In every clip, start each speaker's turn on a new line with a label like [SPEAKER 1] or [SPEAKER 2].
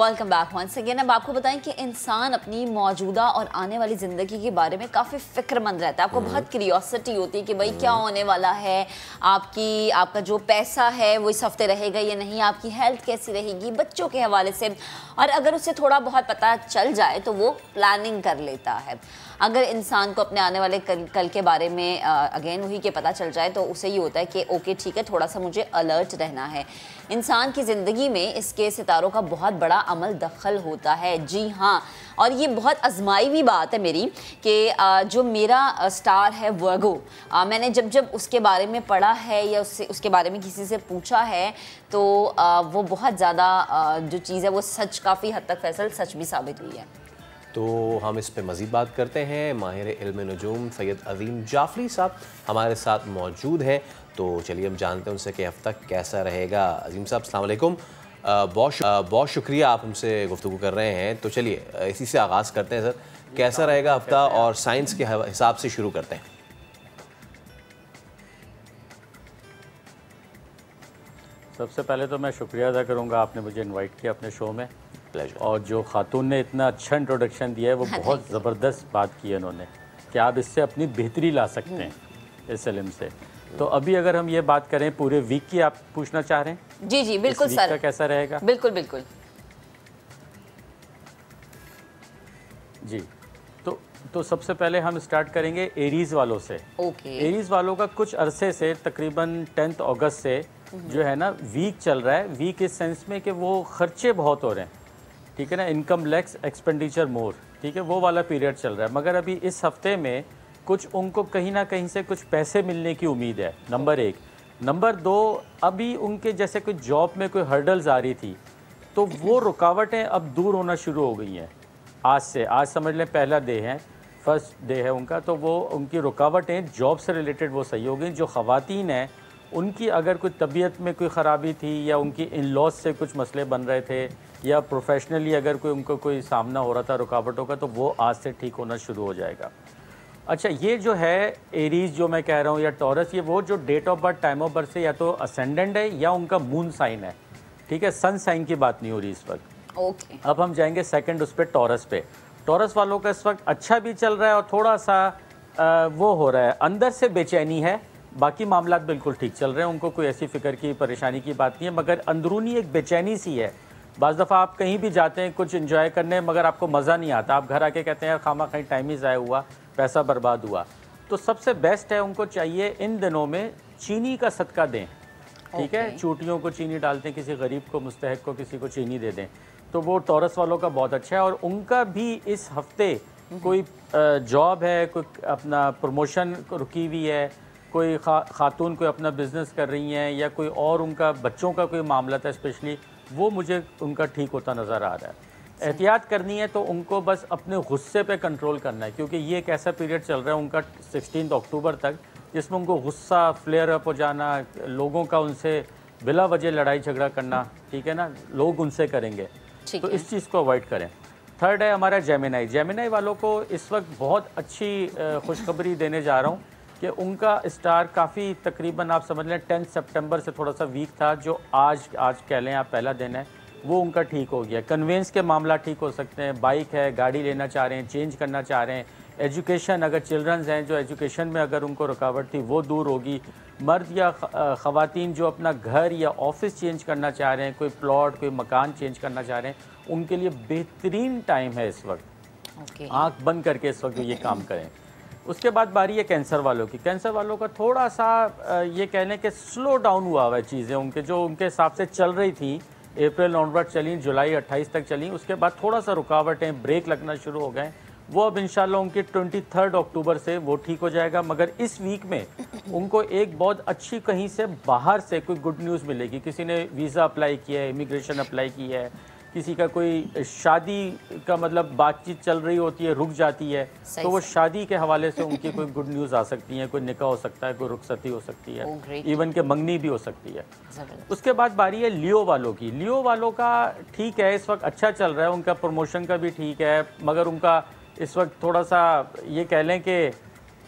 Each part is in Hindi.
[SPEAKER 1] Welcome back once again. अब आपको बताएं कि इंसान अपनी मौजूदा और आने वाली ज़िंदगी के बारे में काफ़ी फ़िक्रमंद रहता है। आपको बहुत क्यूरियोसिटी होती है कि भाई क्या होने वाला है, आपका जो पैसा है वो इस हफ्ते रहेगा या नहीं, आपकी हेल्थ कैसी रहेगी, बच्चों के हवाले से। और अगर उसे थोड़ा बहुत पता चल जाए तो वो प्लानिंग कर लेता है। अगर इंसान को अपने आने वाले कल के बारे में अगेन वही के पता चल जाए तो उसे ये होता है कि ओके ठीक है, थोड़ा सा मुझे अलर्ट रहना है। इंसान की ज़िंदगी में इसके सितारों का बहुत बड़ा अमल दखल होता है। जी हाँ, और ये बहुत आजमाई हुई बात है मेरी कि जो मेरा स्टार है वर्गो, मैंने जब उसके बारे में पढ़ा है या उसके बारे में किसी से पूछा है तो वो बहुत ज़्यादा जो चीज़ है वो सच, काफ़ी हद तक फैसल सच भी साबित हुई है।
[SPEAKER 2] तो हम इस पे मज़ीद बात करते हैं। माहिर इल्म नजूम सैयद अजीम जाफरी साहब हमारे साथ मौजूद हैं, तो चलिए हम जानते हैं उनसे कि हफ्ता कैसा रहेगा। अजीम साहब अस्सलाम वालेकुम, बहुत शुक्रिया आप हमसे गुफ्तगू कर रहे हैं। तो चलिए इसी से आगाज़ करते हैं सर, कैसा रहेगा हफ्ता और साइंस के हिसाब से शुरू करते हैं।
[SPEAKER 3] सबसे पहले तो मैं शुक्रिया अदा करूंगा, आपने मुझे इनवाइट किया अपने शो में। और जो खातून ने इतना अच्छा इंट्रोडक्शन दिया है वो बहुत ज़बरदस्त बात की है उन्होंने कि आप इससे अपनी बेहतरी ला सकते हैं इस इल्म से। तो अभी अगर हम ये बात करें पूरे वीक की, आप पूछना चाह रहे हैं?
[SPEAKER 1] जी जी बिल्कुल सर,
[SPEAKER 3] का कैसा रहेगा?
[SPEAKER 1] बिल्कुल बिल्कुल
[SPEAKER 3] जी। तो सबसे पहले हम स्टार्ट करेंगे एरीज़ वालों से। एरीज़ वालों का कुछ अरसे से तकरीबन 10 अगस्त से जो है ना वीक चल रहा है। वीक इस सेंस में कि वो खर्चे बहुत हो रहे हैं, ठीक है ना, इनकम लेस एक्सपेंडिचर मोर, ठीक है, वो वाला पीरियड चल रहा है। मगर अभी इस हफ्ते में कुछ उनको कहीं ना कहीं से कुछ पैसे मिलने की उम्मीद है, नंबर 1। नंबर 2, अभी उनके जैसे कोई जॉब में कोई हर्डल्स आ रही थी तो वो रुकावटें अब दूर होना शुरू हो गई हैं। आज समझ लें पहला डे है, फर्स्ट डे है उनका, तो वो उनकी रुकावटें जॉब से रिलेटेड वो सही हो गई। जो ख़वातीन हैं उनकी अगर कोई तबीयत में कोई ख़राबी थी या उनकी इन लॉज से कुछ मसले बन रहे थे या प्रोफेशनली अगर उनको कोई सामना हो रहा था रुकावटों का, तो वो आज से ठीक होना शुरू हो जाएगा। अच्छा, ये जो है एरीज़ जो मैं कह रहा हूँ या टॉरस, ये वो जो date of birth, time of birth से या तो असेंडेंट है या उनका मून साइन है, ठीक है, सन साइन की बात नहीं हो रही इस वक्त। अब हम जाएंगे सेकंड उस पर, टॉरस पे। टॉरस वालों का इस वक्त अच्छा भी चल रहा है और थोड़ा सा वो हो रहा है, अंदर से बेचैनी है, बाकी मामला बिल्कुल ठीक चल रहे हैं, उनको कोई ऐसी फ़िक्र की परेशानी की बात नहीं है, मगर अंदरूनी एक बेचैनी सी है। बाज़ दफ़ा आप कहीं भी जाते हैं कुछ इन्जॉय करने, मगर आपको मज़ा नहीं आता, आप घर आके कहते हैं यार खामा कहीं टाइम ही ज़ाया हुआ, पैसा बर्बाद हुआ। तो सबसे बेस्ट है, उनको चाहिए इन दिनों में चीनी का सदका दें, ठीक है, चूटियों को चीनी डालते हैं, किसी गरीब को, मुस्तहक को, किसी को चीनी दे दें, तो वो टॉरस वालों का बहुत अच्छा है। और उनका भी इस हफ्ते कोई जॉब है, कोई अपना प्रमोशन रुकी हुई है, कोई खातून कोई अपना बिज़नेस कर रही हैं या कोई और उनका बच्चों का कोई मामला था स्पेशली, वो मुझे उनका ठीक होता नज़र आ रहा है। एहतियात करनी है तो उनको बस अपने गुस्से पे कंट्रोल करना है, क्योंकि ये एक ऐसा पीरियड चल रहा है उनका 16 अक्टूबर तक, जिसमें उनको गुस्सा फ्लेयर अप हो जाना, लोगों का उनसे बिला वजह लड़ाई झगड़ा करना, ठीक है ना, लोग उनसे करेंगे, तो इस चीज़ को अवॉइड करें। थर्ड है हमारा जेमिनाई। जेमिनाई वालों को इस वक्त बहुत अच्छी खुशखबरी देने जा रहा हूँ कि उनका स्टार काफ़ी तकरीबन आप समझ लें 10 सितंबर से थोड़ा सा वीक था, जो आज कह लें आप पहला दिन है, वो उनका ठीक हो गया। कन्वेंस के मामला ठीक हो सकते हैं, बाइक है, गाड़ी लेना चाह रहे हैं, चेंज करना चाह रहे हैं, एजुकेशन, अगर चिल्ड्रंस हैं जो एजुकेशन में अगर उनको रुकावट थी वो दूर होगी। मर्द या ख़वातीन जो अपना घर या ऑफिस चेंज करना चाह रहे हैं, कोई प्लॉट, कोई मकान चेंज करना चाह रहे हैं, उनके लिए बेहतरीन टाइम है इस वक्त। आँख बंद करके इस वक्त ये काम करें। उसके बाद बारी है कैंसर वालों की। कैंसर वालों का थोड़ा सा ये कह लें कि स्लो डाउन हुआ है चीज़ें, उनके जो उनके हिसाब से चल रही थी, अप्रैल ऑनवर्ड चली, जुलाई 28 तक चली, उसके बाद थोड़ा सा रुकावटें, ब्रेक लगना शुरू हो गए। वो अब इंशाल्लाह उनकी 23 अक्टूबर से वो ठीक हो जाएगा। मगर इस वीक में उनको एक बहुत अच्छी कहीं से बाहर से कोई गुड न्यूज़ मिलेगी। किसी ने वीज़ा अप्लाई किया है, इमिग्रेशन अप्लाई की है, किसी का कोई शादी का मतलब बातचीत चल रही होती है, रुक जाती है, तो वो शादी के हवाले से उनकी कोई गुड न्यूज़ आ सकती है, कोई निकाह हो सकता है, कोई रुखसती हो सकती है, इवन के मंगनी भी हो सकती है। उसके बाद बारी है लियो वालों की। लियो वालों का ठीक है, इस वक्त अच्छा चल रहा है, उनका प्रमोशन का भी ठीक है, मगर उनका इस वक्त थोड़ा सा ये कह लें कि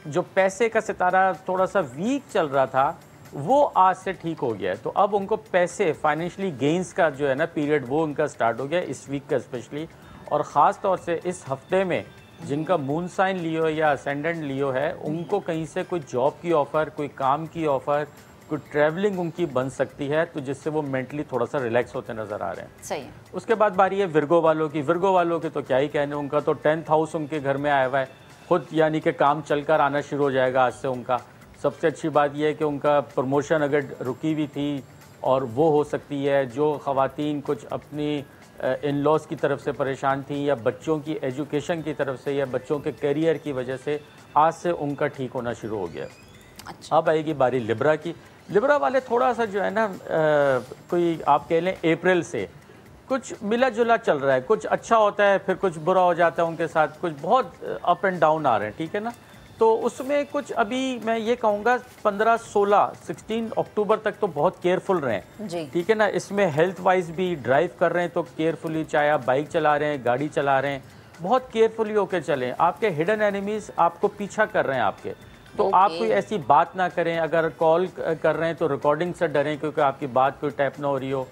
[SPEAKER 3] जो पैसे का सितारा थोड़ा सा वीक चल रहा था, वो आज से ठीक हो गया है। तो अब उनको पैसे फाइनेंशियली गेन्स का जो है ना पीरियड वो उनका स्टार्ट हो गया इस वीक का स्पेशली, और ख़ास तौर से इस हफ्ते में जिनका मून साइन लियो या असेंडेंट लियो है उनको कहीं से कोई जॉब की ऑफ़र, कोई काम की ऑफ़र, कोई ट्रैवलिंग उनकी बन सकती है, तो जिससे वो मेंटली थोड़ा सा रिलैक्स होते नज़र आ रहे हैं।
[SPEAKER 1] सही है।
[SPEAKER 3] उसके बाद बारी है विर्गो वालों की। विर्गो वालों के तो क्या ही कहने, उनका तो 10th हाउस उनके घर में आया हुआ है खुद, यानी कि काम चलकर आना शुरू हो जाएगा आज से उनका। सबसे अच्छी बात यह है कि उनका प्रमोशन अगर रुकी हुई थी और वो हो सकती है, जो ख़वातीन कुछ अपनी इन लॉज की तरफ से परेशान थी या बच्चों की एजुकेशन की तरफ से या बच्चों के करियर की वजह से, आज से उनका ठीक होना शुरू हो गया।
[SPEAKER 1] अच्छा।
[SPEAKER 3] अब आएगी बारी लिब्रा की। लिब्रा वाले थोड़ा सा जो है ना कोई आप कह लें अप्रैल से कुछ मिला जुला चल रहा है, कुछ अच्छा होता है फिर कुछ बुरा हो जाता है उनके साथ, कुछ बहुत अप एंड डाउन आ रहे हैं, ठीक है ना। तो उसमें कुछ अभी मैं ये कहूँगा 15, 16, 16 अक्टूबर तक तो बहुत केयरफुल रहें, ठीक है ना। इसमें हेल्थ वाइज भी ड्राइव कर रहे हैं तो केयरफुली, चाहे आप बाइक चला रहे हैं, गाड़ी चला रहे हैं, बहुत केयरफुली होकर चलें। आपके हिडन एनिमीज आपको पीछा कर रहे हैं आपके, तो आप कोई ऐसी बात ना करें। अगर कॉल कर रहे हैं तो रिकॉर्डिंग से डरें क्योंकि आपकी बात कोई टैप ना हो रही हो।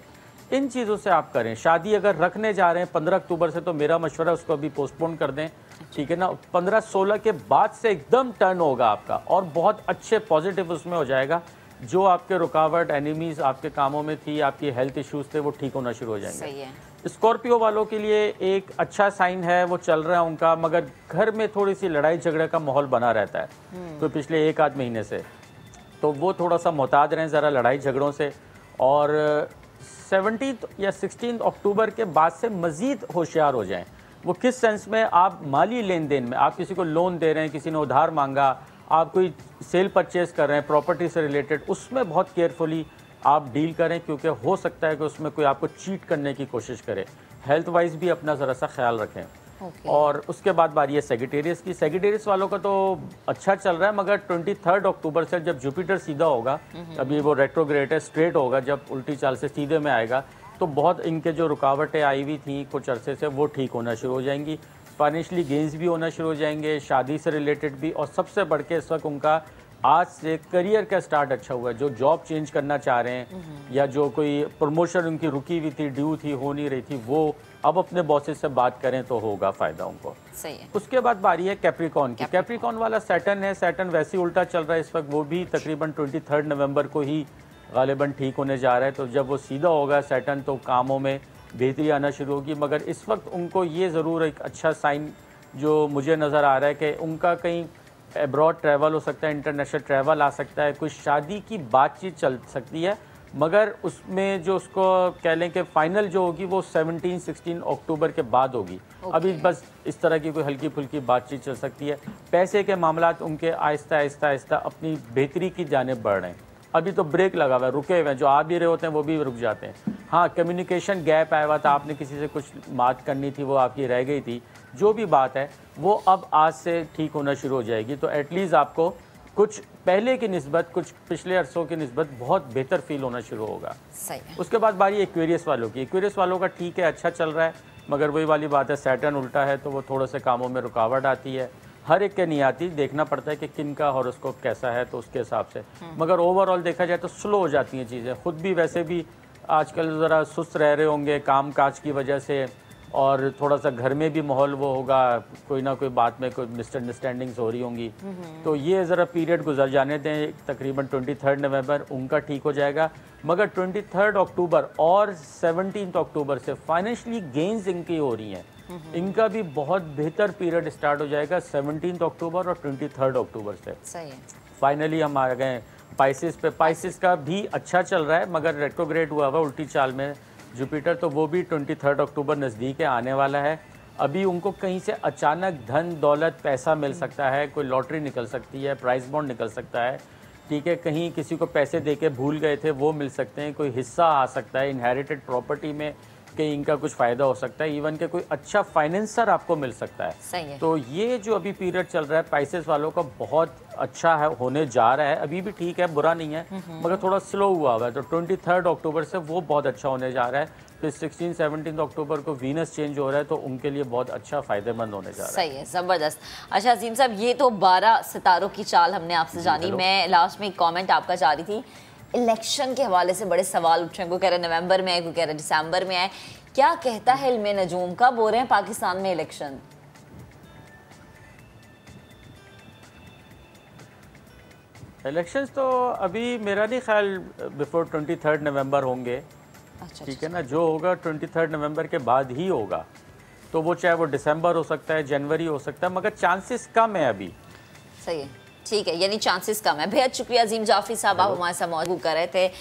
[SPEAKER 3] इन चीज़ों से आप करें। शादी अगर रखने जा रहे हैं 15 अक्टूबर से, तो मेरा मशवरा है उसको अभी पोस्टपोन कर दें, ठीक है ना। 15-16 के बाद से एकदम टर्न होगा आपका और बहुत अच्छे पॉजिटिव उसमें हो जाएगा। जो आपके रुकावट, एनिमीज आपके कामों में थी, आपकी हेल्थ इश्यूज थे, वो ठीक होना शुरू हो जाएंगे।
[SPEAKER 1] सही है।
[SPEAKER 3] स्कॉर्पियो वालों के लिए एक अच्छा साइन है, वो चल रहा है उनका, मगर घर में थोड़ी सी लड़ाई झगड़े का माहौल बना रहता है तो पिछले 1-8 महीने से, तो वो थोड़ा सा मोहताज रहें ज़रा लड़ाई झगड़ों से। और 17 या 16 अक्टूबर के बाद से मज़ीद होशियार हो जाएं। वो किस सेंस में, आप माली लेन देन में, आप किसी को लोन दे रहे हैं, किसी ने उधार मांगा, आप कोई सेल परचेज़ कर रहे हैं प्रॉपर्टी से रिलेटेड, उसमें बहुत केयरफुली आप डील करें क्योंकि हो सकता है कि उसमें कोई आपको चीट करने की कोशिश करे। हेल्थ वाइज भी अपना ज़रा सा ख्याल रखें। और उसके बाद बारी है सेजिटेरियस की। सेजिटेरियस वालों का तो अच्छा चल रहा है, मगर 23 अक्टूबर से जब जुपिटर सीधा होगा, अभी वो रेट्रोग्रेड है, स्ट्रेट होगा, जब उल्टी चाल से सीधे में आएगा, तो बहुत इनके जो रुकावटें आई हुई थी कुछ अरसे से वो ठीक होना शुरू हो जाएंगी। फाइनेंशियली गेंस भी होना शुरू हो जाएंगे, शादी से रिलेटेड भी, और सबसे बढ़ के इस वक्त उनका आज से करियर का स्टार्ट अच्छा हुआ है। जो जॉब चेंज करना चाह रहे हैं या जो कोई प्रमोशन उनकी रुकी हुई थी, ड्यू थी, हो नहीं रही थी, वो अब अपने बॉसेस से बात करें तो होगा फ़ायदा उनको।
[SPEAKER 1] सही है।
[SPEAKER 3] उसके बाद बारी है कैप्रिकॉन की। कैप्रिकॉन वाला सैटर्न है, सैटर्न वैसे ही उल्टा चल रहा है इस वक्त, वो भी तकरीबन 23 नवंबर को ही गालिबन ठीक होने जा रहा है। तो जब वो सीधा होगा सैटर्न तो कामों में बेहतरी आना शुरू होगी। मगर इस वक्त उनको ये ज़रूर एक अच्छा साइन जो मुझे नज़र आ रहा है कि उनका कहीं एब्रॉड ट्रैवल हो सकता है, इंटरनेशनल ट्रैवल आ सकता है, कुछ शादी की बातचीत चल सकती है, मगर उसमें जो उसको कह लें कि फ़ाइनल जो होगी वो 17-16 अक्टूबर के बाद होगी। अभी बस इस तरह की कोई हल्की फुल्की बातचीत चल सकती है। पैसे के मामलात उनके आहिस्ता आहिस्ता आहिस्ता अपनी बेहतरी की जानिब बढ़ रहे हैं। अभी तो ब्रेक लगा हुआ है, रुके हुए हैं, जो आ भी रहे होते हैं वो भी रुक जाते हैं। हाँ, कम्युनिकेशन गैप आया हुआ था, आपने किसी से कुछ बात करनी थी वो आपकी रह गई थी, जो भी बात है वो अब आज से ठीक होना शुरू हो जाएगी। तो एटलीस्ट आपको कुछ पहले की निस्बत, कुछ पिछले अरसों की निस्बत बहुत बेहतर फील होना शुरू होगा।
[SPEAKER 1] सही है।
[SPEAKER 3] उसके बाद बारी एक्वेरियस वालों की। एक्वेरियस वालों का ठीक है, अच्छा चल रहा है, मगर वही वाली बात है, सैटर्न उल्टा है तो वो थोड़े से कामों में रुकावट आती है। हर एक के नहीं आती, देखना पड़ता है कि किन का हॉरोस्कोप कैसा है तो उसके हिसाब से, मगर ओवरऑल देखा जाए तो स्लो हो जाती हैं चीज़ें। खुद भी वैसे भी आजकल ज़रा सुस्त रह रहे होंगे काम काज की वजह से, और थोड़ा सा घर में भी माहौल वो होगा, कोई ना कोई बात में कोई मिसअंडरस्टैंडिंग्स हो रही होंगी। तो ये ज़रा पीरियड गुजर जाने दें। तकरीबन 23 नवंबर उनका ठीक हो जाएगा, मगर 23 अक्टूबर और 17 अक्टूबर से फाइनेंशियली गेंस इनकी हो रही हैं, इनका भी बहुत बेहतर पीरियड स्टार्ट हो जाएगा 17 अक्टूबर और 23 अक्टूबर से।
[SPEAKER 1] सही है।
[SPEAKER 3] फाइनली हम आ गए पाइसिस पे। पाइसिस का भी अच्छा चल रहा है, मगर रेट्रोग्रेड हुआ हुआ उल्टी चाल में जुपिटर, तो वो भी 23 अक्टूबर नज़दीक है, आने वाला है। अभी उनको कहीं से अचानक धन दौलत पैसा मिल सकता है, कोई लॉटरी निकल सकती है, प्राइस बॉन्ड निकल सकता है, ठीक है, कहीं किसी को पैसे देके भूल गए थे वो मिल सकते हैं, कोई हिस्सा आ सकता है इनहेरिटेड प्रॉपर्टी में, कहीं इनका कुछ फ़ायदा हो सकता है, इवन के कोई अच्छा फाइनेंसर आपको मिल सकता है।
[SPEAKER 1] सही है।
[SPEAKER 3] तो ये जो अभी पीरियड चल रहा है पाइसेस वालों का बहुत अच्छा है, होने जा रहा है। अभी भी ठीक है, बुरा नहीं है, मगर थोड़ा स्लो हुआ है। तो 23 अक्टूबर से वो बहुत अच्छा होने जा रहा है। फिर 16-17 अक्टूबर को वीनस चेंज हो रहा है, तो उनके लिए बहुत अच्छा फ़ायदेमंद होने जा रहा है।
[SPEAKER 1] सही है, ज़बरदस्त। अच्छा अजीम साहब, ये तो 12 सितारों की चाल हमने आपसे जानी। मैं लास्ट में एक कमेंट आपका चाह रही थी इलेक्शन के हवाले से बड़े सवाल उठ रहे हैं, कोई कह रहे नवंबर में आए, कोई कह रहे दिसंबर में आए, क्या कहता है इल्मे नजूम, कब हो रहे हैं पाकिस्तान में इलेक्शन?
[SPEAKER 3] इलेक्शंस तो अभी मेरा नहीं ख्याल बिफोर 23 नवंबर होंगे।
[SPEAKER 1] अच्छा,
[SPEAKER 3] ठीक है ना, जो होगा 23 नवंबर के बाद ही होगा, तो वो चाहे वो दिसंबर हो सकता है, जनवरी हो सकता है, मगर चांसेस कम है अभी।
[SPEAKER 1] सही है, ठीक है, यानी चांसेस कम है। बेहद शुक्रिया अजीम जाफरी साहब, आप हमारे साथ मौजूद कर रहे थे।